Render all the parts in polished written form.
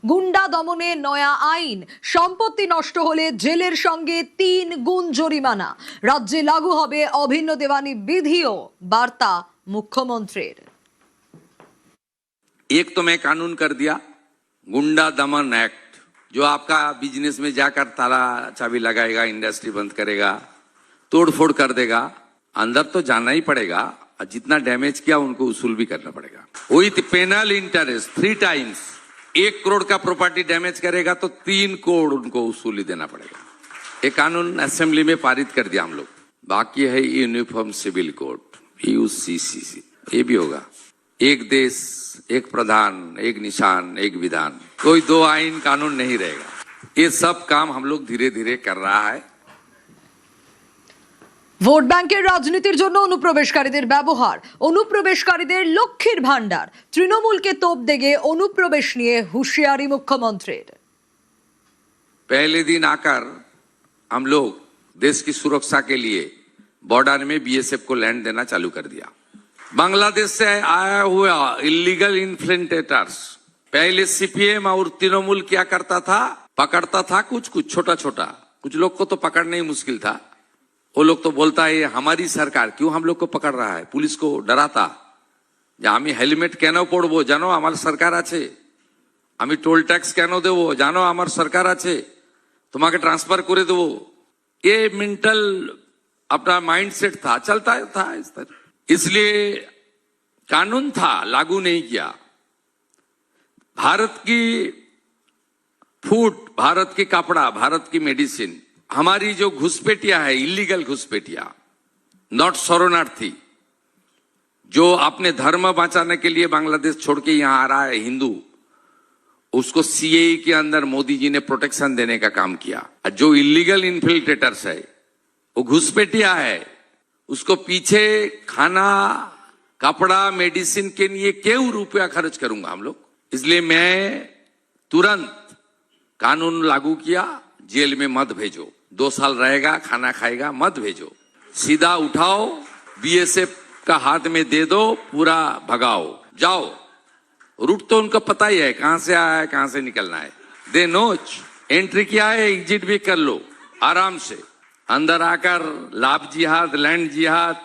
গুন্ডা দমনে নয়া আইন, সম্পত্তি নষ্ট হলে জেলের সঙ্গে 3 গুণ জরিমানা। রাজ্যে লাগু হবে অভিন্ন দেওয়ানি বিধিও, বার্তা মুখ্যমন্ত্রীর। एक तो मैं कानून कर दिया गुंडा दमन एक्ट, जो आपका बिजनेस में जाकर ताला चाबी लगाएगा, इंडस्ट्री बंद करेगा, तोड़फोड़ कर देगा, अंदर तो जाना ही पड़ेगा, जितना डैमेज किया उनको वसूल भी करना पड़ेगा। With penal interest 3 times. 1 crore का प्रॉपर्टी डैमेज करेगा तो 3 करोड़ उनको वसूली देना पड़ेगा। ये कानून असेंबली में पारित कर दिया हम लोग। बाकी है यूनिफॉर्म सिविल कोड, यूसीसीसी, ये भी होगा। एक देश, एक प्रधान, एक निशान, एक विधान, कोई 2 आइन कानून नहीं रहेगा। ये सब काम हम लोग धीरे धीरे कर रहा है। ভোট ব্যাংকের রাজনীতির জন্য অনুপ্রবেশকারীদের ব্যবহার, অনুপ্রবেশকারীদের লক্ষ্মীর ভান্ডার, তৃণমূলকে তোপ দেগে অনুপ্রবেশ নিয়ে হুঁশিয়ারি মুখ্যমন্ত্রীর। पहले दिन आकर हम लोग देश की सुरक्षा के लिए बॉर्डर में बीएसएफ को लैंड देना चालू कर दिया। बांग्लादेश से आया हुआ इलीगल इन्फ्लेटेटर्स, पहले सीपीएम और तृणमूल क्या करता था, पकड़ता था कुछ कुछ छोटा छोटा, कुछ लोग को तो पकड़ना ही मुश्किल था। वो लोग तो बोलता है हमारी सरकार क्यों हम लोग को पकड़ रहा है, पुलिस को डराता যে আমি হেলমেট কেন পরবো, জানো আমার সরকার আছে, আমি টোল ট্যাক্স কেন দেবো, জানো আমার সরকার আছে, তোমাকে ट्रांसफर করে দেবো। ये मेंटल अपना माइंडसेट था, चलता था इस तरह। इसलिए कानून था, लागू नहीं किया। भारत की फूड, भारत की कपड़ा, भारत की मेडिसिन, हमारी जो घुसपैठिया है, इलीगल घुसपैठिया, नॉट शरणार्थी, जो अपने धर्म बचाने के लिए बांग्लादेश छोड़ के यहां आ रहा है, हिंदू, उसको सीएए के अंदर मोदी जी ने प्रोटेक्शन देने का काम किया। और जो इलीगल इन्फिल्ट्रेटर्स है, वो घुसपैठिया है, उसको पीछे खाना, कपड़ा, मेडिसिन के लिए क्यों रुपया खर्च करूंगा हम लोग। इसलिए मैं तुरंत कानून लागू किया, जेल में मत भेजो, 2 साल रहेगा, खाना खाएगा, मत भेजो, सीधा उठाओ, बीएसएफ का हाथ में दे दो, पूरा भगाओ, जाओ। रूट तो उनको पता ही है, कहां से आया है, कहां से निकलना है। दे नोच, एंट्री किया है, एग्जिट भी कर लो आराम से। अंदर आकर लाभ जिहाद, लैंड जिहाद,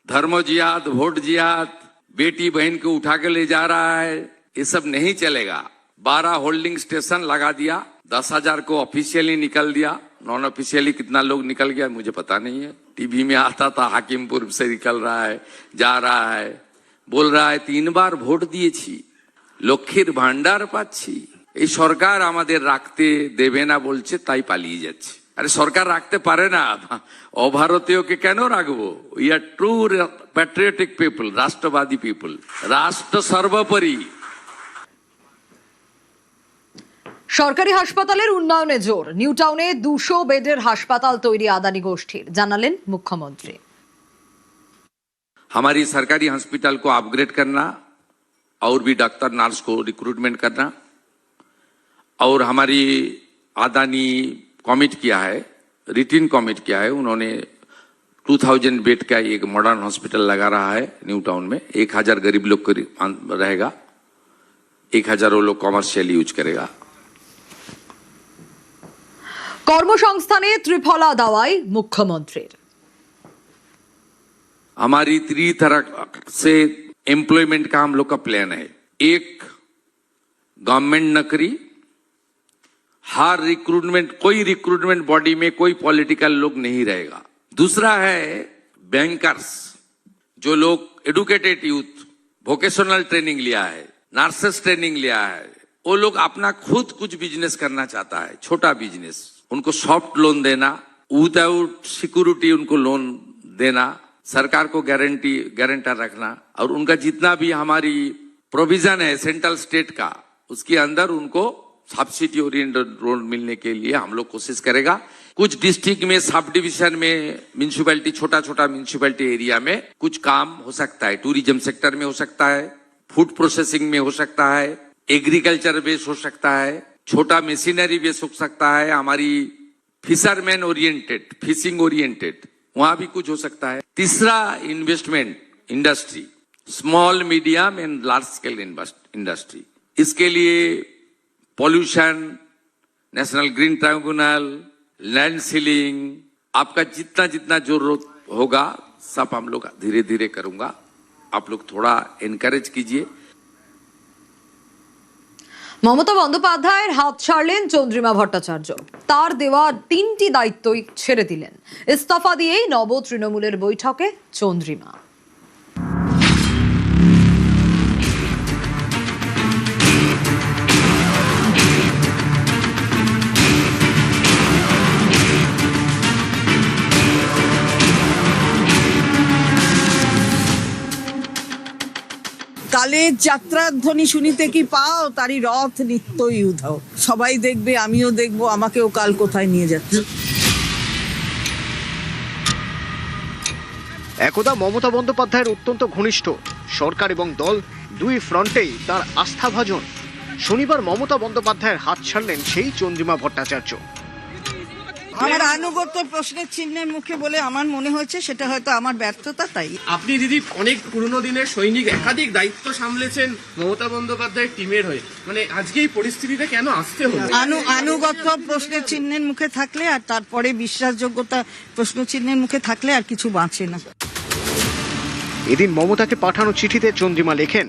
धर्म जिहाद, वोट जिहाद, बेटी बहन को उठा के ले जा रहा है, ये सब नहीं चलेगा। 12 होल्डिंग स्टेशन लगा दिया, 10,000 को ऑफिशियली निकल दिया, नॉन ऑफिशियली कितना लोग निकल गया मुझे पता नहीं है। टीवी में आता था हाकिमपुर से निकल रहा है, जा रहा है, बोल रहा है 3 বার ভোট দিয়েছি, লক্ষ্মীর ভান্ডার পাচ্ছি, এই সরকার আমাদের রাখতে দেবে না বলছে, তাই পালিয়ে যাচ্ছে। আরে সরকার রাখতে পারে না, অভারতীয়কে কেন রাখবো? We are true patriotic people, রাষ্ট্রবাদী পিপল, রাষ্ট্র সর্বোপরি। সরকারি হাসপাতালের উন্নয়নে জোর, নিউ টাউনে 200 বেডের হাসপাতাল তৈরি আদানি গোষ্ঠীর, জানালেন মুখ্যমন্ত্রী। हमारी सरकारी हॉस्पिटल को अपग्रेड करना और भी डॉक्टर नर्स को रिक्रूटमेंट करना, और हमारी अदानी कमिट किया है, रिटिन कमिट किया है, उन्होंने 2000 बेड का एक मॉडर्न हॉस्पिटल लगा रहा है न्यू टाउन में। 1000 गरीब लोग को रहेगा, 1000 वो लोग कॉमर्शियल यूज करेगा। কর্মসংস্থানে ত্রিফলা দাওয়াই মুখ্যমন্ত্রীর। हमारी 3 तरह से एम्प्लॉयमेंट का हम लोग का प्लान है। एक, गवर्नमेंट नौकरी, हर रिक्रूटमेंट, कोई रिक्रूटमेंट बॉडी में कोई पॉलिटिकल लोग नहीं रहेगा। दूसरा है बैंकर्स, जो लोग एडुकेटेड यूथ, वोकेशनल ट्रेनिंग लिया है, नर्सेस ट्रेनिंग लिया है, वो लोग अपना खुद कुछ बिजनेस करना चाहता है, छोटा बिजनेस, उनको सॉफ्ट लोन देना, विदाउट सिक्योरिटी उनको लोन देना, सरकार को गारंटर रखना, और उनका जितना भी हमारी प्रोविजन है सेंट्रल स्टेट का, उसके अंदर उनको सब्सिडी ओरिएंटेड लोन मिलने के लिए हम लोग कोशिश करेगा। कुछ डिस्ट्रिक्ट में, सब डिविजन में, म्यूनिसिपैलिटी, छोटा छोटा म्यूनिसिपैलिटी एरिया में कुछ काम हो सकता है, टूरिज्म सेक्टर में हो सकता है, फूड प्रोसेसिंग में हो सकता है, एग्रीकल्चर बेस हो सकता है, छोटा मशीनरी बेस हो सकता है, हमारी फिशरमैन ओरिएंटेड, फिशिंग ओरिएंटेड, वहां भी कुछ हो सकता है। तीसरा, investment industry, small medium and large scale industry, इसके लिए pollution, national green tribunal, land ceiling, आपका जितना जितना जरूरत होगा सब हम लोग धीरे धीरे करूंगा। आप लोग थोड़ा एनकरेज कीजिए। মমতা বন্দ্যোপাধ্যায়ের হাত ছাড়লেন চন্দ্রিমা ভট্টাচার্য। তার দেওয়া 3টি দায়িত্বই ছেড়ে দিলেন। ইস্তফা দিয়েই নব তৃণমূলের বৈঠকে চন্দ্রিমা। কালের যাত্রার ধ্বনি শুনিতে কি পাও, তারই রথ নিত্যই উধাও। সবাই দেখবে, আমিও দেখবো, আমাকেও কাল কোথায় নিয়ে যাচ্ছে। একদা মমতা বন্দ্যোপাধ্যায়ের অত্যন্ত ঘনিষ্ঠ, সরকার এবং দল দুই ফ্রন্টেই তার আস্থাভাজন। শনিবার মমতা বন্দ্যোপাধ্যায়ের হাত ছাড়লেন সেই চন্দ্রিমা ভট্টাচার্য। আমার আনুগত্য প্রশ্নের চিহ্নের মুখে বলে আমার মনে হয়েছে, সেটা হয়তো আমার ব্যর্থতা। তাই আপনি দিদি অনেক পুরনো দিনের সৈনিক, একাধিক দায়িত্ব সামলেছেন মমতা বন্দ্যোপাধ্যায়ের টিমের হয়ে, মানে আজকে এই পরিস্থিতিতে কেন আসতে হলো? আনুগত্য প্রশ্নের চিহ্নের মুখে থাকলে আর তারপরে বিশ্বাসযোগ্যতা প্রশ্ন চিহ্নের মুখে থাকলে আর কিছু বাঁচে না। এদিন মমতাকে পাঠানো চিঠিতে চন্দ্রিমা লেখেন,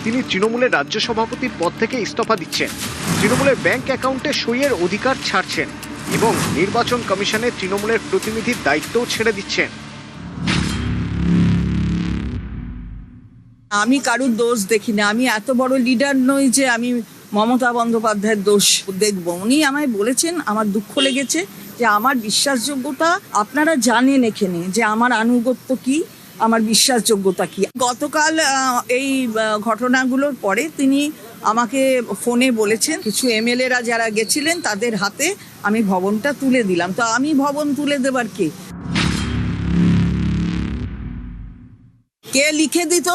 তিনি তৃণমূলের রাজ্য সভাপতির পদ থেকে ইস্তফা দিচ্ছেন, তৃণমূলের ব্যাংক অ্যাকাউন্টে সইয়ের অধিকার ছাড়ছেন এবং নির্বাচন কমিশনে তৃণমূলের প্রতিনিধির দায়িত্বও ছেড়ে দিচ্ছেন। আমি কারুর দোষ দেখি না। আমি এত বড় লিডার নই যে আমি মমতা বন্দ্যোপাধ্যায়ের দোষ দেখবো। উনি আমায় বলেছেন, আমার দুঃখ লেগেছে যে আমার বিশ্বাসযোগ্যতা, আপনারা জানেন এখানে যে আমার আনুগত্য কি, আমার বিশ্বাসযোগ্যতা কি। গতকাল এই ঘটনাগুলোর পরে তিনি আমাকে ফোনে বলেছেন, কিছু এমএলএরা যারা গেছিলেন তাদের হাতে আমি ভবনটা তুলে দিলাম। তো আমি ভবন তুলে দেবার কে লিখে দিত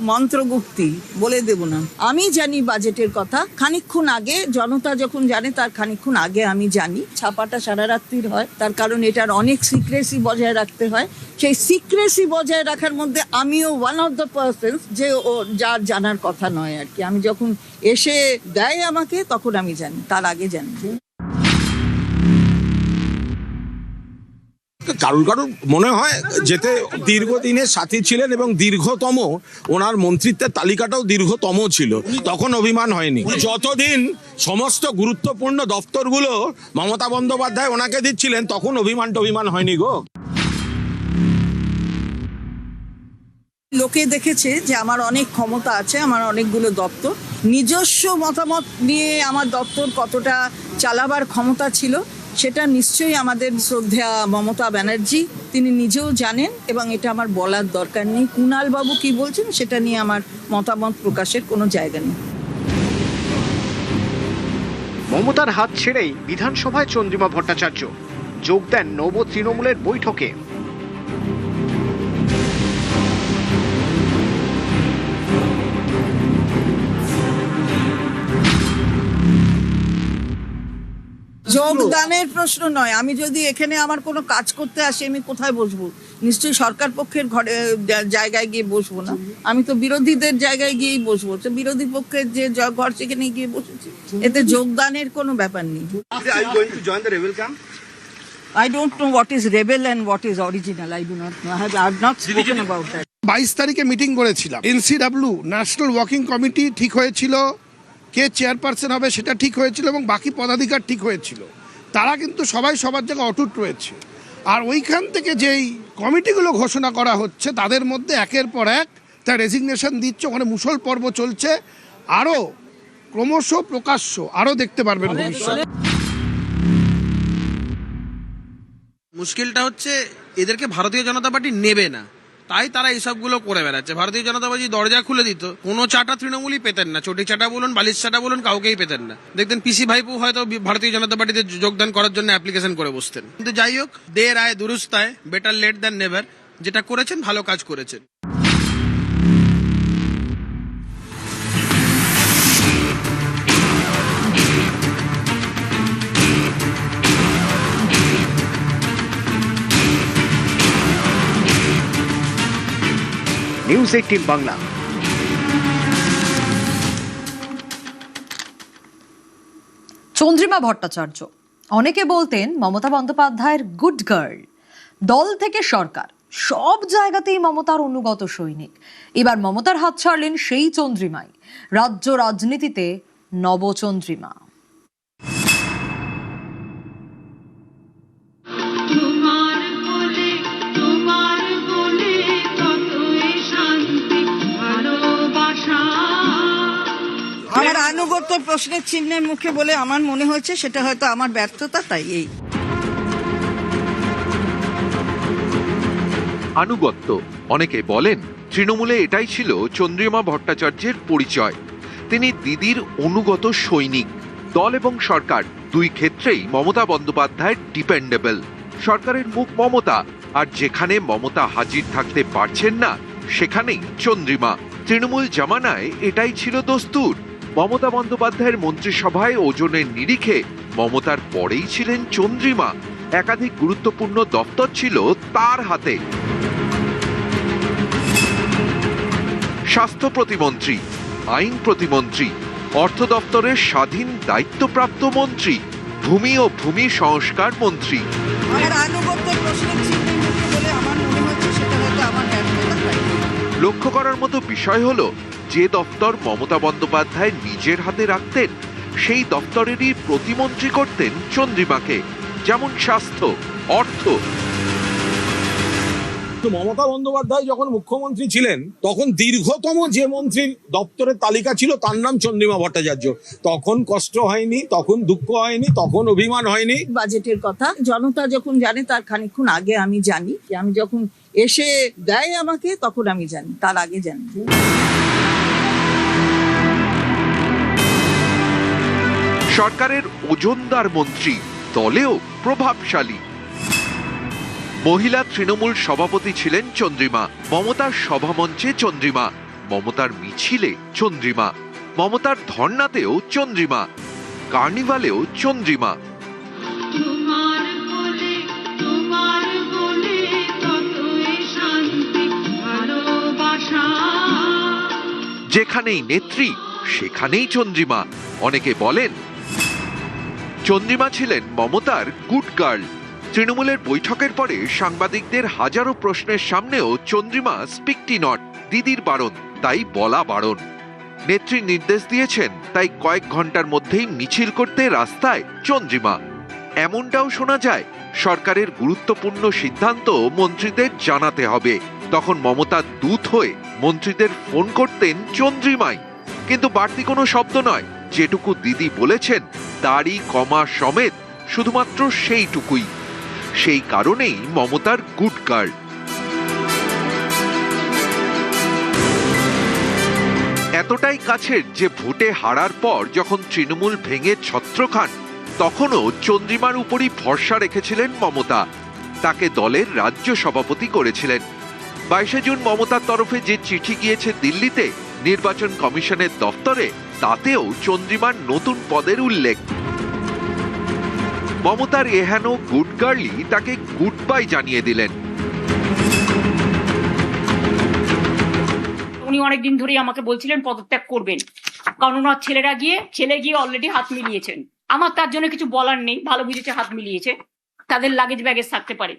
মন্ত্রগুপ্তি বলে দেব না। আমি জানি বাজেটের কথা খানিকক্ষণ আগে, জনতা যখন জানে তার খানিকক্ষণ আগে আমি জানি। ছাপাটা সারা রাত্রির হয়, তার কারণ এটার অনেক সিক্রেসি বজায় রাখতে হয়। সেই সিক্রেসি বজায় রাখার মধ্যে আমিও ওয়ান অফ দ্য পার্সন যে যার জানার কথা নয় আর কি। আমি যখন এসে দেয় আমাকে তখন আমি জানি, তার আগে জানি। কারুর কারুর মনে হয় যেতে দীর্ঘদিনের সাথী ছিলেন এবং দীর্ঘতম ওনার মন্ত্রিত্বের তালিকাটাও দীর্ঘতম ছিল, তখন অভিমান হয়নি। যতদিন সমস্ত গুরুত্বপূর্ণ দপ্তরগুলো মমতা বন্দ্যোপাধ্যায় ওনাকে দিচ্ছিলেন তখন অভিমান হয়নি গো। লোকে দেখেছে যে আমার অনেক ক্ষমতা আছে, আমার অনেকগুলো দপ্তর, নিজস্ব মতামত নিয়ে আমার দপ্তর কতটা চালাবার ক্ষমতা ছিল সেটা নিশ্চয়ই আমাদের শ্রদ্ধেয়া মমতা ব্যানার্জি তিনি নিজেও জানেন, এবং এটা আমার বলার দরকার নেই। কুণাল বাবু কি বলছেন সেটা নিয়ে আমার মতামত প্রকাশের কোনো জায়গা নেই। মমতার হাত ছেড়েই বিধানসভায় চন্দ্রিমা ভট্টাচার্য যোগ দেন নব তৃণমূলের বৈঠকে। যোগদানের প্রশ্ন নয়। আমি যদি এখানে আমার কোনো কাজ করতে আসি, আমি কোথায় বসবো? নিশ্চয়ই সরকার পক্ষের ঘরে জায়গায় গিয়ে বসবো না। আমি তো বিরোধীদের জায়গায় গিয়েই বসবো। তো বিরোধী পক্ষের যে ঘর সেখানে গিয়ে বসেছি, এতে যোগদানের কোনো ব্যাপার নেই। I don't know what is rebel and what is original. I do not know. I have not spoken about that. 22 তারিখে মিটিং করেছিলাম। এনসিডব্লিউ ন্যাশনাল ওয়ার্কিং কমিটি ঠিক হয়েছিল, কে চেয়ারপারসন হবে সেটা ঠিক হয়েছিল এবং বাকি পদাধিকার ঠিক হয়েছিল। তারা কিন্তু সবাই সবার জায়গায় অটুট রয়েছে। আর ওইখান থেকে যেই কমিটিগুলো ঘোষণা করা হচ্ছে তাদের মধ্যে একের পর এক তার রেজিগনেশন দিচ্ছে। ওখানে মুসল পর্ব চলছে, আরও ক্রমশ প্রকাশ্য আরও দেখতে পারবেন ভবিষ্যতে। মুশকিলটা হচ্ছে এদেরকে ভারতীয় জনতা পার্টি নেবে না, তাই তারা এইসবগুলো করে বেড়াচ্ছে। ভারতীয় জনতা পার্টি দরজা খুলে দিত, কোনো চাটা তৃণমূলই পেতেন না, চটি চাটা বলুন, বালিশ চাটা বলুন, কাউকেই পেতেন না। দেখতেন পিসি ভাইপু হয়তো ভারতীয় জনতা পার্টিতে যোগদান করার জন্য অ্যাপ্লিকেশন করে বসতেন। কিন্তু যাই হোক, দের আয় দুরুস্ত আয়, বেটার লেট দ্যান নেভার। যেটা করেছেন ভালো কাজ করেছেন। নিউজ 18 বাংলা। চন্দ্রিমা ভট্টাচার্য অনেকে বলতেন মমতা বন্দ্যোপাধ্যায়ের গুড গার্ল। দল থেকে সরকার সব জায়গাতেই মমতার অনুগত সৈনিক। এবার মমতার হাত ছাড়লেন সেই চন্দ্রিমাই, রাজ্য রাজনীতিতে নবচন্দ্রিমা। আমার আনুগত্য প্রশ্নের চিহ্নের মুখে বলে আমার মনে হয়েছে, সেটা হয়তো আমার ব্যর্থতা, তাই এই আনুগত্য। অনেকে বলেন তৃণমূলে এটাই ছিল চন্দ্রিমা ভট্টাচার্যের পরিচয়। তিনি দিদির অনুগত সৈনিক। দল এবং সরকার দুই ক্ষেত্রেই মমতা বন্দ্যোপাধ্যায় ডিপেন্ডেবল। সরকারের মুখ মমতা, আর যেখানে মমতা হাজির থাকতে পারছেন না সেখানেই চন্দ্রিমা। তৃণমূল জামানায় এটাই ছিল দস্তুর। মমতা বন্দ্যোপাধ্যায়ের মন্ত্রিসভায় ওজনের নিরিখে মমতার পরেই ছিলেন চন্দ্রিমা। একাধিক গুরুত্বপূর্ণ দপ্তর ছিল তার হাতে। স্বাস্থ্য প্রতিমন্ত্রী, আইন প্রতিমন্ত্রী, অর্থ দপ্তরের স্বাধীন দায়িত্বপ্রাপ্ত মন্ত্রী, ভূমি ও ভূমি সংস্কার মন্ত্রী। আমার আনুগত্য প্রশ্নের চিহ্নের মুখে বলে আমার মনে হয়েছে, সেটা হয়তো আমার ব্যর্থতা, তাই লক্ষ্য করার মতো বিষয় হলো, যে দপ্তর মমতা বন্দ্যোপাধ্যায় নিজের হাতে রাখতেন সেই দপ্তরেরই প্রতিমন্ত্রী করতেন চন্দ্রিমাকে, যেমন স্বাস্থ্য, অর্থ। তো মমতা বন্দ্যোপাধ্যায় যখন মুখ্যমন্ত্রী ছিলেন তখন দীর্ঘতম যে মন্ত্রীর দপ্তরের তালিকা ছিল তার নাম চন্দ্রিমা ভট্টাচার্য। তখন কষ্ট হয়নি, তখন দুঃখ হয়নি, তখন অভিমান হয়নি। বাজেটের কথা জনতা যখন জানে তার খানিকক্ষণ আগে আমি জানি, আমি যখন এসে দেয় আমাকে তখন আমি জানি, তার আগে জানি। সরকারের ওজনদার মন্ত্রী, দলেও প্রভাবশালী। মহিলা তৃণমূল সভাপতি ছিলেন চন্দ্রিমা। মমতার সভামঞ্চে চন্দ্রিমা, মমতার মিছিলে চন্দ্রিমা, মমতার ধর্নাতেও চন্দ্রিমা, কার্নিভালেও চন্দ্রিমা। যেখানেই নেত্রী সেখানেই চন্দ্রিমা। অনেকে বলেন চন্দ্রিমা ছিলেন মমতার গুড গার্ল। তৃণমূলের বৈঠকের পরে সাংবাদিকদের হাজারো প্রশ্নের সামনেও চন্দ্রিমা স্পিকটি নট, দিদির বারণ, তাই বলা বারণ। নেত্রী নির্দেশ দিয়েছেন, তাই কয়েক ঘন্টার মধ্যেই মিছিল করতে রাস্তায় চন্দ্রিমা। এমনটাও শোনা যায় সরকারের গুরুত্বপূর্ণ সিদ্ধান্ত মন্ত্রীদের জানাতে হবে। তখন মমতার দূত হয়ে মন্ত্রীদের ফোন করতেন চন্দ্রিমাই। কিন্তু বাড়তি কোনো শব্দ নয়, যেটুকু দিদি বলেছেন দাড়ি কমা সমেত শুধুমাত্র সেইটুকুই। সেই কারণেই মমতার গুড গার্ল। এতটাই কাছের যে ভোটে হারার পর যখন তৃণমূল ভেঙে ছত্র খান তখনও চন্দ্রিমার উপরই ভরসা রেখেছিলেন মমতা। তাকে দলের রাজ্য সভাপতি করেছিলেন। 22শে জুন মমতার তরফে যে চিঠি গিয়েছে দিল্লিতে নির্বাচন কমিশনের দফতরে, তাতেও চন্দ্রিমার নতুন পদের উল্লেখ। মমতার এহেন গুড গার্লই তাকে গুড বাই জানিয়ে দিলেন। উনি অনেকদিন ধরেই আমাকে বলছিলেন পদত্যাগ করবেন, কারণ ওনার ছেলে গিয়ে অলরেডি হাত মিলিয়েছেন। আমার তার জন্য কিছু বলার নেই, ভালো বুঝেছে হাত মিলিয়েছে, তাদের লাগেজ ব্যাগেজ থাকতে পারে।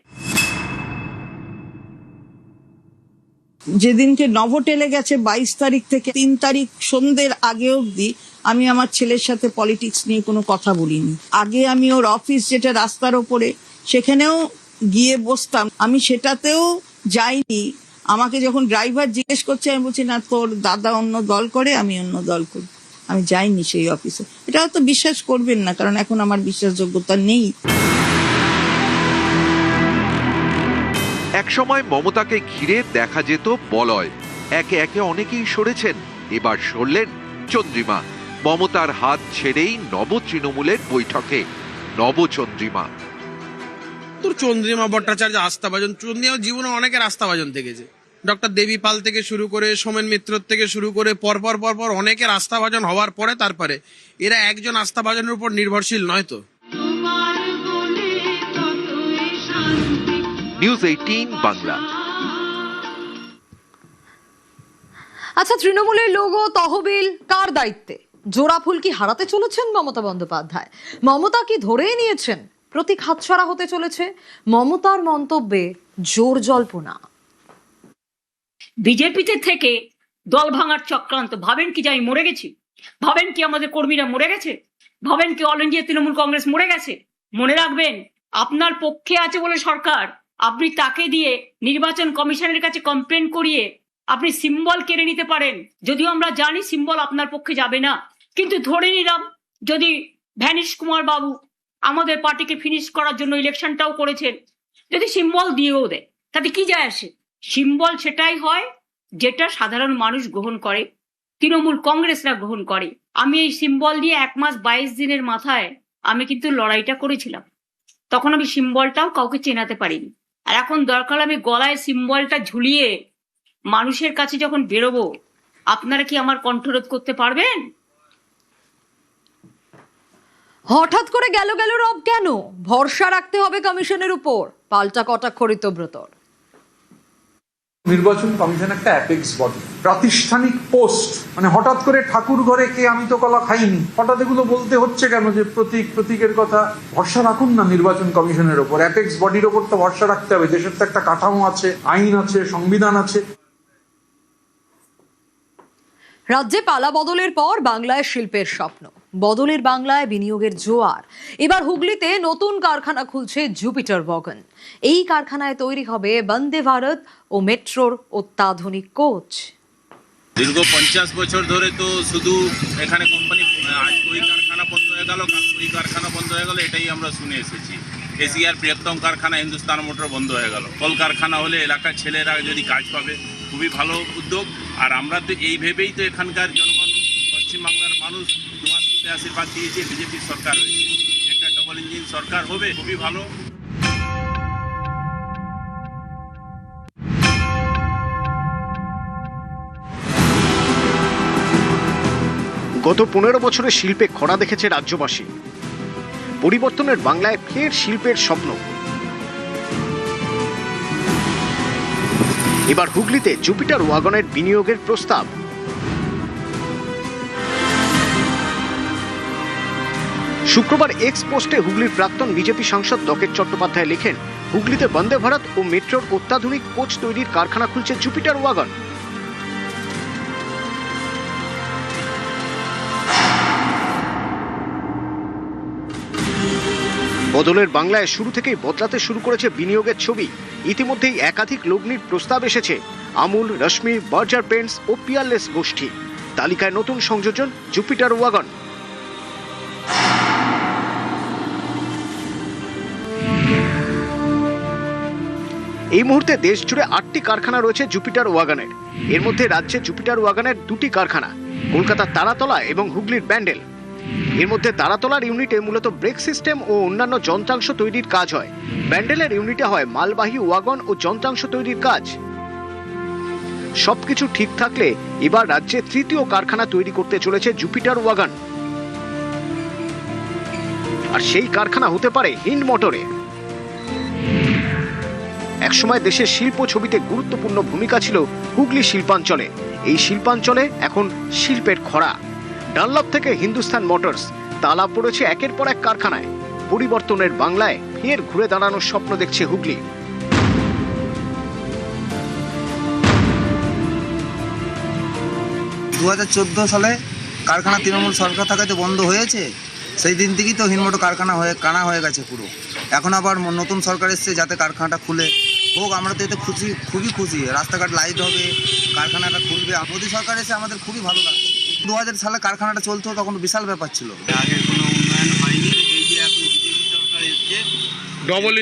যেদিনকে নভোটেলে গেছে 22 তারিখ থেকে 3 তারিখ সন্ধ্যের আগে অবধি আমি আমার ছেলের সাথে পলিটিক্স নিয়ে কোনো কথা বলিনি। আগে আমি ওর অফিস যেটা রাস্তার ওপরে, সেখানেও গিয়ে বসতাম, আমি সেটাতেও যাইনি। আমাকে যখন ড্রাইভার জিজ্ঞেস করছে আমি বলছি না, তোর দাদা অন্য দল করে, আমি অন্য দল করি, আমি যাইনি সেই অফিসে। এটা হয়তো বিশ্বাস করবেন না, কারণ এখন আমার বিশ্বাসযোগ্যতা নেই। একসময় মমতাকে ঘিরে দেখা যেত বলয়। একে একে অনেকেই সরেছেন, এবার সরলেন চন্দ্রিমা। মমতার হাত ছেড়েই নব তৃণমূলের বৈঠকে নবচন্দ্রিমা। তোর চন্দ্রিমা ভট্টাচার্য আস্থাভাজন, চন্দ্রিমা জীবনে অনেকের আস্থাভাজন থেকেছে। ডক্টর দেবী পাল থেকে শুরু করে সোমেন মিত্র থেকে শুরু করে পরপর অনেকের আস্থাভাজন হওয়ার পরে তারপরে এরা একজন আস্থাভাজনের উপর নির্ভরশীল নয় তো। নিউজ 18 বাংলা। আচ্ছা, তৃণমূলের লোগো তহবিল কার দায়িত্বে? জোড়া ফুল কি হারাতে চলেছেন মমতা বন্দ্যোপাধ্যায়? মমতা কি ধরেই নিয়েছেন প্রতীক হাতছাড়া হতে চলেছে? মমতার মন্তব্যে জোর জল্পনা। বিজেপিতে থেকে দল ভাঙার চক্রান্ত। ভাবেন কি যে আমি মরে গেছি? ভাবেন কি আমাদের কর্মীরা মরে গেছে? ভাবেন কি অল ইন্ডিয়া তৃণমূল কংগ্রেস মরে গেছে? মনে রাখবেন, আপনার পক্ষে আছে বলে সরকার, আপনি তাকে দিয়ে নির্বাচন কমিশনের কাছে কমপ্লেন করিয়ে আপনি সিম্বল কেড়ে নিতে পারেন। যদিও আমরা জানি সিম্বল আপনার পক্ষে যাবে না, কিন্তু ধরে নিলাম যদি ভ্যানিশ কুমার বাবু আমাদের পার্টিকে ফিনিশ করার জন্য ইলেকশনটাও করেছেন, যদি সিম্বল দিয়েও দেয় তাতে কি যায় আসে? সিম্বল সেটাই হয় যেটা সাধারণ মানুষ গ্রহণ করে, তৃণমূল কংগ্রেসরা গ্রহণ করে। আমি এই সিম্বল দিয়ে 1 মাস 22 দিনের মাথায় আমি কিন্তু লড়াইটা করেছিলাম। তখন আমি সিম্বলটাও কাউকে চেনাতে পারিনি। আর এখন দরকার আমি গলায় সিম্বলটা ঝুলিয়ে মানুষের কাছে যখন বেরোবো, আপনারা কি আমার কণ্ঠরোধ করতে পারবেন? হঠাৎ করে গেল রব কেন? ভরসা রাখতে হবে কমিশনের উপর, পাল্টা কটাক্ষ ঋতব্রতর। নির্বাচন কমিশন একটা অ্যাপেক্স বডি, প্রাতিষ্ঠানিক পোস্ট। মানে হঠাৎ করে ঠাকুর ঘরে কে আমি তো কলা খাইনি, হঠাৎ এগুলো বলতে হচ্ছে কেন? যে প্রতীকের কথা। ভরসা রাখুন না নির্বাচন কমিশনের ওপর, অ্যাপেক্স বডির ওপর তো ভরসা রাখতে হবে। দেশের তো একটা কাঠামো আছে, আইন আছে, সংবিধান আছে। রাজ্যে পালা বদলের পর বাংলায় শিল্পের স্বপ্ন, বদলের বাংলায় বিনিয়োগের জোয়ার। এবার হুগলিতে নতুন কারখানা খুলছে জুপিটার ওয়াগন। এই কারখানায় তৈরি হবে বন্দে ভারত ও মেট্রোর অত্যাধুনিক কোচ। দীর্ঘ 50 বছর ধরে তো শুধু এখানে কোম্পানি, আজ ওই কারখানা বন্ধ হয়ে গেল, কাল ওই কারখানা বন্ধ হয়ে গেল, এটাই আমরা শুনে এসেছি। এশিয়ার বৃহত্তম কারখানা হিন্দুস্তান মোটর বন্ধ হয়ে গেল। কল কারখানা হলে এলাকার ছেলেরা যদি কাজ পাবে, খুবই ভালো উদ্যোগ। আর আমরা তো এই ভেবেই তো এখানকার জনগণ, পশ্চিমবাংলার মানুষ তোমার আশীর্বাদ দিয়েছে, বিজেপি সরকার হয়েছে, একটা ডবল ইঞ্জিন সরকার হবে, খুবই ভালো। গত 15 বছরে শিল্পে খরা দেখেছে রাজ্যবাসী। পরিবর্তনের বাংলায় ফের শিল্পের স্বপ্ন। এবার হুগলিতে জুপিটার ওয়াগনের বিনিয়োগের প্রস্তাব। শুক্রবার এক্স পোস্টে হুগলির প্রাক্তন বিজেপি সাংসদ লকেট চট্টোপাধ্যায় লেখেন, হুগলিতে বন্দে ভারত ও মেট্রোর অত্যাধুনিক কোচ তৈরির কারখানা খুলছে জুপিটার ওয়াগন। বদলের বাংলায় শুরু থেকেই বদলাতে শুরু করেছে বিনিয়োগের ছবি। ইতিমধ্যেই একাধিক লগ্নির প্রস্তাব এসেছে। আমুল, রশ্মি, বার্জার পেন্টস ও পিয়ারলেস গোষ্ঠী। তালিকায় নতুন সংযোজন জুপিটার ওয়াগন। এই মুহূর্তে দেশ জুড়ে 8টি কারখানা রয়েছে জুপিটার ওয়াগনের। এর মধ্যে রাজ্যে জুপিটার ওয়াগনের 2টি কারখানা, কলকাতার তারাতলা এবং হুগলির ব্যান্ডেল। এর মধ্যে তারাতলার ইউনিটে মূলত ব্রেক সিস্টেম ও অন্যান্য যন্ত্রাংশ তৈরির কাজ হয়। ব্যান্ডেলের ইউনিটে হয় মালবাহী ওয়াগন ও যন্ত্রাংশ তৈরির কাজ। সবকিছু ঠিক থাকলে এবার রাজ্যে 3য় কারখানা তৈরি করতে চলেছে জুপিটার ওয়াগন। আর সেই কারখানা হতে পারে হিন্দ মোটরে। একসময় দেশের শিল্প ছবিতে গুরুত্বপূর্ণ ভূমিকা ছিল হুগলি শিল্পাঞ্চলে। এই শিল্পাঞ্চলে এখন শিল্পের খরা। ডানলপ থেকে হিন্দুস্তান মোটরস, তালা পড়েছে একের পর এক কারখানায়। পরিবর্তনের বাংলায় ফের ঘুরে দাঁড়ানোর স্বপ্ন দেখছে হুগলি। 2014 সালে কারখানা তৃণমূল সরকার থাকাতে বন্ধ হয়েছে। সেই দিন থেকেই তো হিনমোটো কারখানা কানা হয়ে গেছে পুরো। এখন আবার নতুন সরকার এসছে যাতে কারখানাটা খুলে হোক। আমরা তো এতে খুশি, খুবই খুশি। রাস্তাঘাট লাইট হবে, কারখানাটা খুলবে। মোদী সরকার এসে আমাদের খুবই ভালো লাগছে। 2000 সালে কারখানাটা চলতো, তখন বিশাল ব্যাপার ছিল। আগে কোনো উন্নয়ন হয়নি। এই যে এখন বিজেপি সরকার এসছে, ডবল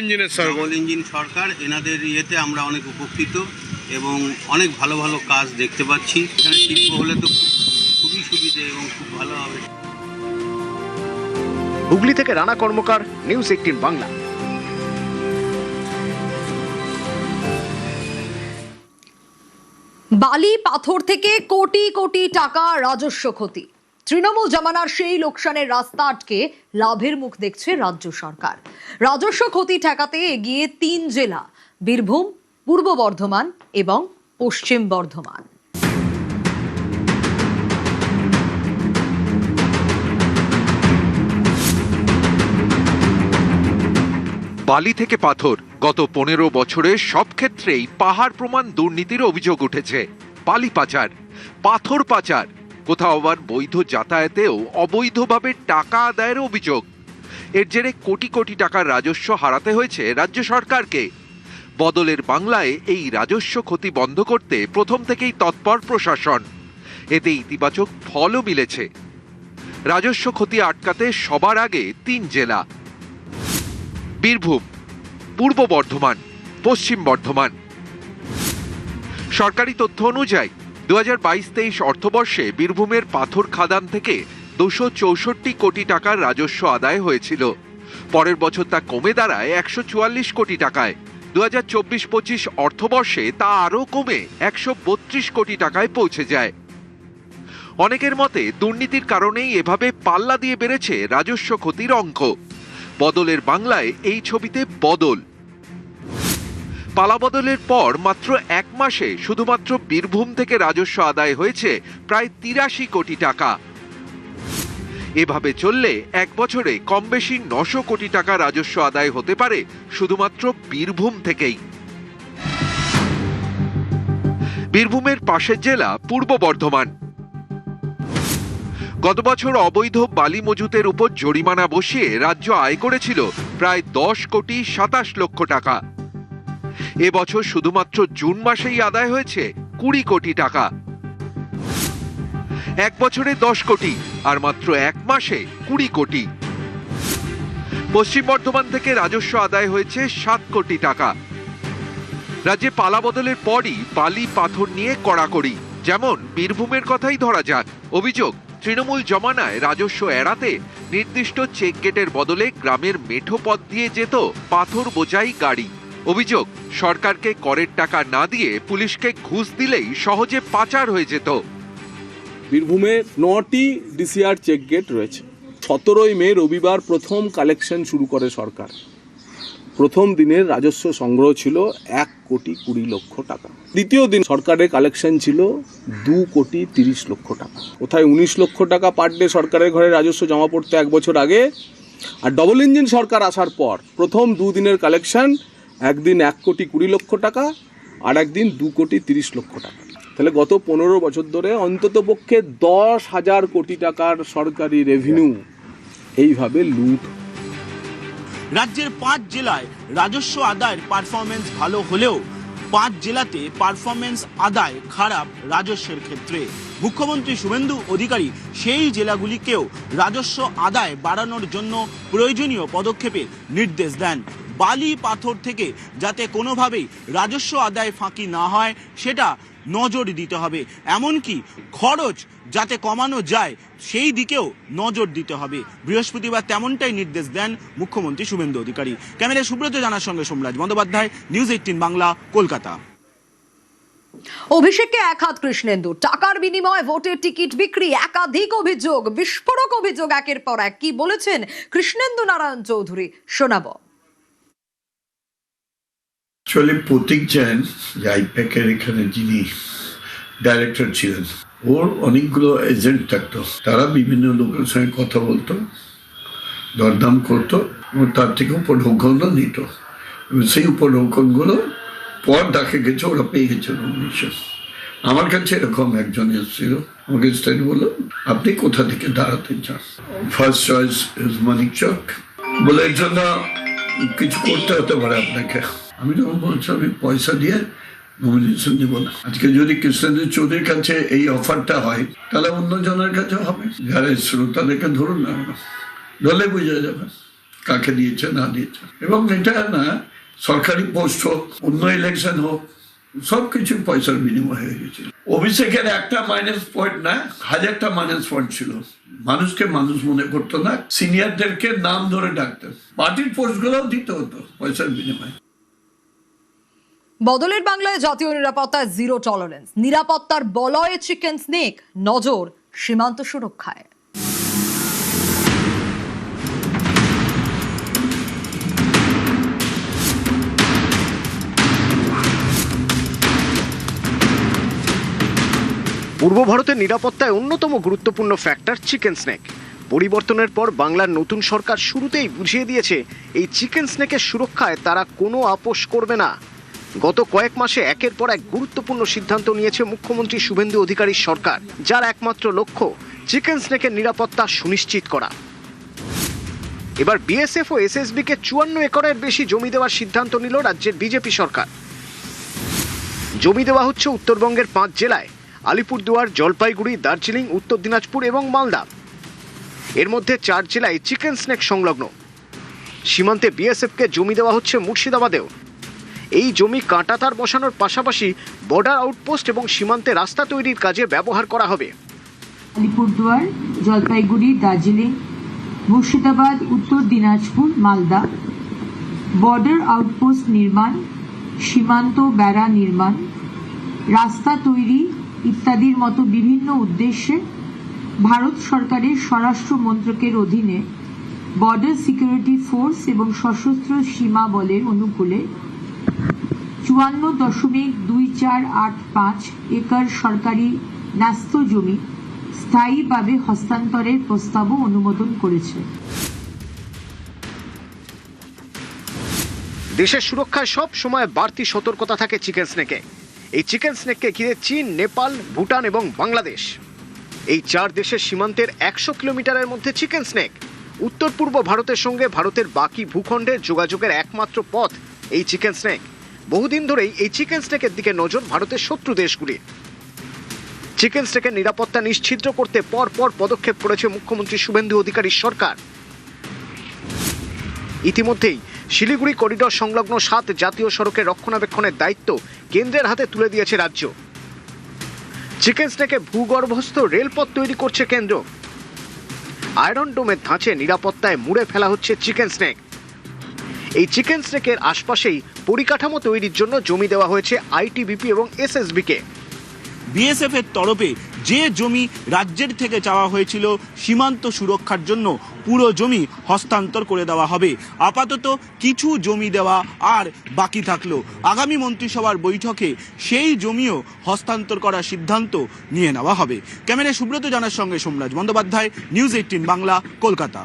ইঞ্জিন সরকার, এনাদের ইয়েতে আমরা অনেক উপকৃত এবং অনেক ভালো ভালো কাজ দেখতে পাচ্ছি। এখানে শিল্প হলে তো খুবই সুবিধে এবং খুব ভালো হবে। হুগলি থেকে রানা কর্মকার, নিউজ 18 বাংলা। বালি পাথর থেকে কোটি কোটি টাকা রাজস্ব ক্ষতি। তৃণমূল জামানার সেই লোকসানের রাস্তা আটকে লাভের মুখ দেখছে রাজ্য সরকার। রাজস্ব ক্ষতি ঠেকাতে এগিয়ে 3 জেলা, বীরভূম, পূর্ব বর্ধমান এবং পশ্চিম বর্ধমান। বালি থেকে পাথর, গত 15 বছরে সব ক্ষেত্রেই পাহাড় প্রমাণ দুর্নীতির অভিযোগ উঠেছে। বালি পাচার, পাথর পাচার, কোথাও আবার বৈধ যাতায়াতেও অবৈধভাবে টাকা আদায়ের অভিযোগ। এর জেরে কোটি কোটি টাকার রাজস্ব হারাতে হয়েছে রাজ্য সরকারকে। বদলের বাংলায় এই রাজস্ব ক্ষতি বন্ধ করতে প্রথম থেকেই তৎপর প্রশাসন। এতে ইতিবাচক ফলও মিলেছে। রাজস্ব ক্ষতি আটকাতে সবার আগে 3 জেলা: বীরভূম, পূর্ব বর্ধমান, পশ্চিম বর্ধমান। সরকারি তথ্য অনুযায়ী 2022-23 অর্থবর্ষে বীরভূমের পাথর খাদান থেকে 264 কোটি টাকার রাজস্ব আদায় হয়েছিল। পরের বছর তা কমে দাঁড়ায় 144 কোটি টাকায়। 2024-25 অর্থবর্ষে তা আরও কমে 132 কোটি টাকায় পৌঁছে যায়। অনেকের মতে দুর্নীতির কারণেই এভাবে পাল্লা দিয়ে বেড়েছে রাজস্ব ক্ষতির অঙ্ক। বদলের বাংলায় এই ছবিতে বদল। পালাবদলের পর মাত্র 1 মাসে শুধুমাত্র বীরভূম থেকে রাজস্ব আদায় হয়েছে প্রায় 83 কোটি টাকা। এভাবে চললে 1 বছরে কম বেশি 900 কোটি টাকা রাজস্ব আদায় হতে পারে শুধুমাত্র বীরভূম থেকেই। বীরভূমের পাশের জেলা পূর্ব বর্ধমান। গত বছর অবৈধ বালি মজুতের উপর জরিমানা বসিয়ে রাজ্য আয় করেছিল প্রায় 10 কোটি 27 লক্ষ টাকা। এবছর শুধুমাত্র জুন মাসেই আদায় হয়েছে 20 কোটি টাকা। 1 বছরে 10 কোটি আর মাত্র 1 মাসে 20 কোটি। পশ্চিম বর্ধমান থেকে রাজস্ব আদায় হয়েছে 7 কোটি টাকা। রাজ্যে পালাবদলের পরই বালি পাথর নিয়ে কড়াকড়ি। যেমন বীরভূমের কথাই ধরা যাক। অভিযোগ, তৃণমূল জমানায় রাজস্ব এড়াতে নির্দিষ্ট চেক গেটের বদলে গ্রামের মেঠো পথ দিয়ে যেত পাথর বোঝাই গাড়ি। অভিযোগ, সরকারকে করের টাকা না দিয়ে পুলিশকে ঘুষ দিলেই সহজে পাচার হয়ে যেত। বীরভূমে 9টি ডিসিআর চেক গেট রয়েছে। 17ই মে রবিবার প্রথম কালেকশন শুরু করে সরকার। প্রথম দিনের রাজস্ব সংগ্রহ ছিল 1 কোটি 20 লক্ষ টাকা। দ্বিতীয় দিন সরকারের কালেকশন ছিল 2 কোটি 30 লক্ষ টাকা। কোথায় 19 লক্ষ টাকা পার ডে সরকারের ঘরে রাজস্ব জমা পড়তো 1 বছর আগে। আর ডবল ইঞ্জিন সরকার আসার পর প্রথম 2 দিনের কালেকশন একদিন 1 কোটি 20 লক্ষ টাকা আর একদিন 2 কোটি 30 লক্ষ টাকা। তাহলে গত 15 বছর ধরে অন্তত পক্ষে 10,000 কোটি টাকার সরকারি রেভিনিউ এইভাবে লুট। রাজ্যের 5 জেলায় রাজস্ব আদায়ের পারফরমেন্স ভালো হলেও 5 জেলাতে পারফরমেন্স আদায় খারাপ রাজস্বের ক্ষেত্রে। মুখ্যমন্ত্রী শুভেন্দু অধিকারী সেই জেলাগুলিকেও রাজস্ব আদায় বাড়ানোর জন্য প্রয়োজনীয় পদক্ষেপের নির্দেশ দেন। বালি পাথর থেকে যাতে কোনোভাবেই রাজস্ব আদায় ফাঁকি না হয় সেটা নজর দিতে হবে। এমনকি খরচ যাতে কমানো যায় সেই দিকেও নজর দিতে হবে। বৃহস্পতিবার তেমনটাই নির্দেশ দেন মুখ্যমন্ত্রী শুভেন্দু অধিকারী। ক্যামেরায় সুব্রত জানার সঙ্গে সোমরাজ বন্দ্যোপাধ্যায়, নিউজ 18 বাংলা, কলকাতা। অভিষেককে এক হাত কৃষ্ণেন্দু, টাকার বিনিময়ে ভোটের টিকিট বিক্রি, একাধিক অভিযোগ, বিস্ফোরক অভিযোগ একের পর এক। কি বলেছেন কৃষ্ণেন্দু নারায়ণ চৌধুরী, শোনাবো। প্রতীক জৈন আইপ্যাকের এখানে যিনি ডাইরেক্টর ছিলেন, ওর অনেকগুলো এজেন্ট থাকতো। তারা বিভিন্ন লোকের সঙ্গে কথা বলতো, দরদাম করতো এবং তার থেকে উপঢৌকনও নিত। এবং সেই উপঢৌকনগুলো পর দেখা গেছে ওরা পেয়ে গেছিল। আমার কাছে এরকম একজন এসেছিল, আমাকে স্টাডি বললো আপনি কোথা থেকে দাঁড়াতে চান। First choice is Manikchak. বলে এর জন্য কিছু করতে হতে পারে আপনাকে। আমি তখন বলছি আমি পয়সা দিয়ে নমিনেশন দিব না। আজকে যদি কৃষ্ণেন্দু চৌধুরীর কাছে এই অফারটা হয় তাহলে অন্য জনের কাছে হবে। যারা এসেছিল তাদেরকে ধরুন না, ধরলে বোঝা যাবে কাকে দিয়েছে না দিয়েছে। এবং এটা না সরকারি পোস্ট হোক, অন্য ইলেকশন হোক, সবকিছু পয়সার বিনিময় হয়ে গেছিল। অভিষেকের একটা মাইনাস পয়েন্ট না, 1000টা মাইনাস পয়েন্ট ছিল। মানুষকে মানুষ মনে করতো না, সিনিয়রদেরকে নাম ধরে ডাকতেন, পার্টির পোস্টগুলোও দিতে হতো পয়সার বিনিময়ে। বদলের বাংলায় জাতীয় নিরাপত্তায় জিরো টলারেন্স, নিরাপত্তার বলয়ে চিকেন স্নেক, নজর সীমান্ত সুরক্ষায়। পূর্ব ভারতের নিরাপত্তায় অন্যতম গুরুত্বপূর্ণ ফ্যাক্টর চিকেন স্নেক। পরিবর্তনের পর বাংলার নতুন সরকার শুরুতেই বুঝিয়ে দিয়েছে এই চিকেন স্নেকের সুরক্ষায় তারা কোনো আপোষ করবে না। গত কয়েক মাসে একের পর এক গুরুত্বপূর্ণ সিদ্ধান্ত নিয়েছে মুখ্যমন্ত্রী শুভেন্দু অধিকারীর সরকার, যার একমাত্র লক্ষ্য চিকেন স্নেকের নিরাপত্তা সুনিশ্চিত করা। এবার বিএসএফ ও এসএসবি কে 54 একরের বেশি জমি দেওয়ার সিদ্ধান্ত নিল রাজ্যের বিজেপি সরকার। জমি দেওয়া হচ্ছে উত্তরবঙ্গের 5 জেলায়: আলিপুরদুয়ার, জলপাইগুড়ি, দার্জিলিং, উত্তর দিনাজপুর এবং মালদা। এর মধ্যে 4 জেলায় চিকেন স্নেক সংলগ্ন। সীমান্তে বিএসএফকে জমি দেওয়া হচ্ছে মুর্শিদাবাদেও। এই জমি কাঁটাতার বসানোর পাশাপাশি বর্ডার আউটপোস্ট এবং সীমান্তে রাস্তা তৈরির কাজে ব্যবহার করা হবে। আলিপুরদুয়ার, জলপাইগুড়ি, দার্জিলিং, মুর্শিদাবাদ, উত্তর দিনাজপুর, মালদা বর্ডার আউটপোস্ট নির্মাণ, সীমান্ত বেড়া নির্মাণ, রাস্তা তৈরি ইত্যাদির মতো বিভিন্ন উদ্দেশ্যে ভারত সরকারের স্বরাষ্ট্র মন্ত্রকের অধীনে বর্ডার সিকিউরিটি ফোর্স এবং সশস্ত্র সীমা বলের অনুকূলে 54.2485 একর সরকারি ন্যস্ত জমি স্থায়ীভাবে হস্তান্তরের প্রস্তাবও অনুমোদন করেছে। দেশের সুরক্ষায় সব সময় বাড়তি সতর্কতা থাকে চিকেন স্নেকে। এই চিকেন স্নেককে ঘিরে চীন, নেপাল, ভুটান এবং বাংলাদেশ। এই 4 দেশের সীমান্তের 100 কিলোমিটারের মধ্যে চিকেন স্নেক। উত্তর পূর্ব ভারতের সঙ্গে ভারতের বাকি ভূখণ্ডের যোগাযোগের একমাত্র পথ এই চিকেন স্নেক। বহুদিন ধরেই এই চিকেন স্নেকের দিকে নজর ভারতের শত্রু দেশগুলির। চিকেন স্নেকের নিরাপত্তা নিশ্চিত করতে পর পদক্ষেপ করেছে মুখ্যমন্ত্রী শুভেন্দু অধিকারীর সরকার। ইতিমধ্যেই শিলিগুড়ি করিডোর সংলগ্ন 7 জাতীয় সড়কের রক্ষণাবেক্ষণের দায়িত্ব কেন্দ্রের হাতে তুলে দিয়েছে রাজ্য। চিকেন স্নেকে ভূগর্ভস্থ রেলপথ তৈরি করছে কেন্দ্র। আয়রন ডোমের ধাঁচে নিরাপত্তায় মুড়ে ফেলা হচ্ছে চিকেন স্নেক। এই চিকেন স্নেকের আশপাশেই পরিকাঠামো তৈরির জন্য জমি দেওয়া হয়েছে আইটিবিপি এবং এসএসবি কে। বিএসএফ এর তরফে যে জমি রাজ্যের থেকে চাওয়া হয়েছিল সীমান্ত সুরক্ষার জন্য, পুরো জমি হস্তান্তর করে দেওয়া হবে। আপাতত কিছু জমি দেওয়া আর বাকি থাকলো। আগামী মন্ত্রিসভার বৈঠকে সেই জমিও হস্তান্তর করার সিদ্ধান্ত নিয়ে নেওয়া হবে। ক্যামেরায় সুব্রত জানার সঙ্গে সোমরাজ বন্দ্যোপাধ্যায়, নিউজ 18 বাংলা, কলকাতা।